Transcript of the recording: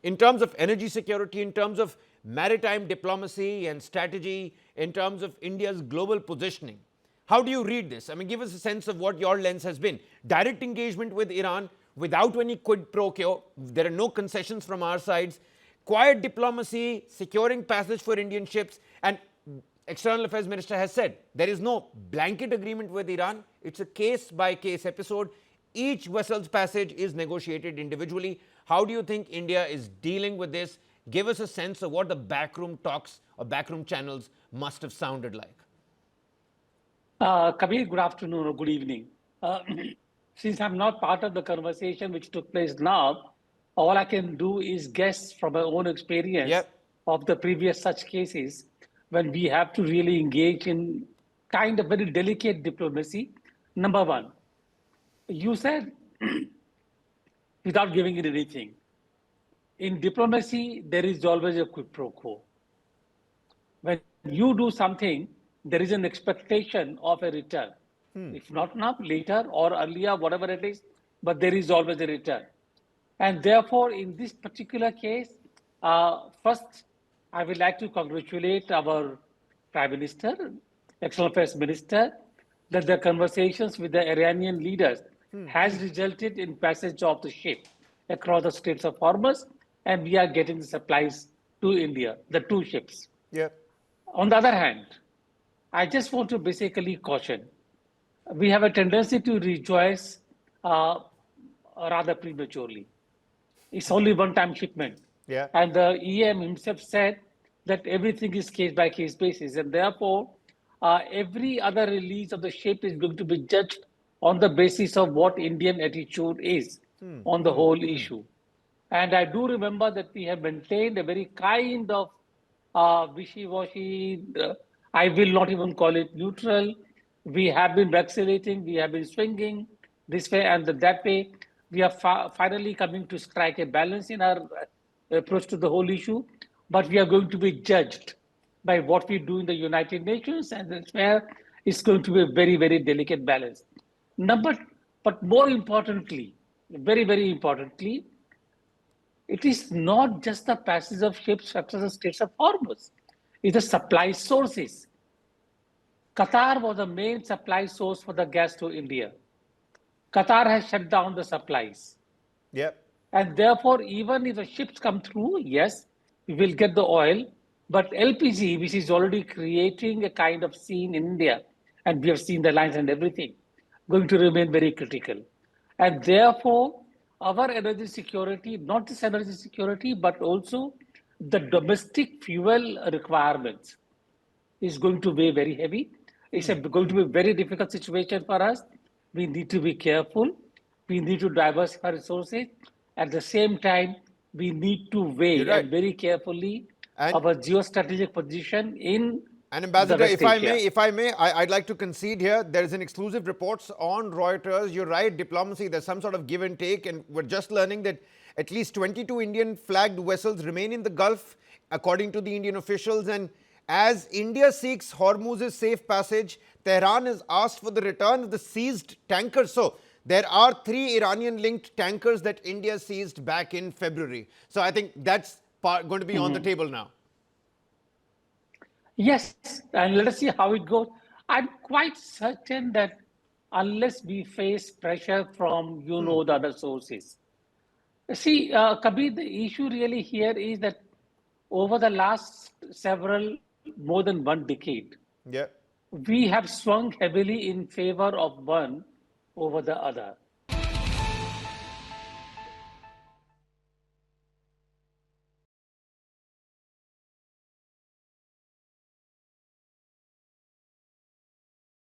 in terms of energy security, in terms of maritime diplomacy and strategy, in terms of India's global positioning. How do you read this? I mean, give us a sense of what your lens has been. Direct engagement with Iran without any quid pro quo. There are no concessions from our sides. Quiet diplomacy, securing passage for Indian ships, and External Affairs Minister has said there is no blanket agreement with Iran. It's a case by case episode. Each vessel's passage is negotiated individually. How do you think India is dealing with this? Give us a sense of what the backroom talks or backroom channels must have sounded like. Kabir, good afternoon or good evening. Uh, since I'm not part of the conversation which took place now, all I can do is guess from my own experience Yep. of the previous such cases when we have to really engage in kind of very delicate diplomacy. Number one, you said without giving it anything. In diplomacy, there is always a quid pro quo. When you do something, there is an expectation of a return. If not now, later or earlier, whatever it is, but there is always a return. And therefore, in this particular case, first, I would like to congratulate our Prime Minister, External Affairs Minister, that the conversations with the Iranian leaders has resulted in passage of the ship across the Straits of Hormuz, and we are getting the supplies to India, the two ships. Yeah. On the other hand, I just want to basically caution. We have a tendency to rejoice rather prematurely. It's only one-time shipment. Yeah. And the EM himself said that everything is case-by-case basis. And therefore, every other release of the ship is going to be judged on the basis of what Indian attitude is on the whole issue. And I do remember that we have maintained a very kind of wishy-washy, I will not even call it neutral. We have been vacillating, we have been swinging this way and that way. We are finally coming to strike a balance in our approach to the whole issue, but we are going to be judged by what we do in the United Nations, and that's where it's going to be a very, very delicate balance. But more importantly, very, very importantly, it is not just the passage of ships across the Straits of Hormuz. It's the supply sources. Qatar was the main supply source for the gas to India. Qatar has shut down the supplies. Yep. And therefore, even if the ships come through, yes, we will get the oil. But LPG, which is already creating a kind of scene in India, and we have seen the lines and everything, going to remain very critical. And therefore, our energy security, not just energy security, but also the domestic fuel requirements is going to be very heavy. It's going to be a very difficult situation for us. We need to be careful. We need to diversify resources. At the same time, we need to weigh and very carefully our geostrategic position in and Ambassador, if I may, I'd like to concede here. There is an exclusive reports on Reuters. You're right, diplomacy, there's some sort of give and take. And we're just learning that at least 22 Indian flagged vessels remain in the Gulf, according to the Indian officials. And as India seeks Hormuz's safe passage, Tehran has asked for the return of the seized tankers. So there are 3 Iranian-linked tankers that India seized back in February. So I think that's going to be on the table now. Yes, and let us see how it goes. I'm quite certain that unless we face pressure from, the other sources. See, Kabir, the issue really here is that over the last more than 1 decade, we have swung heavily in favor of one over the other.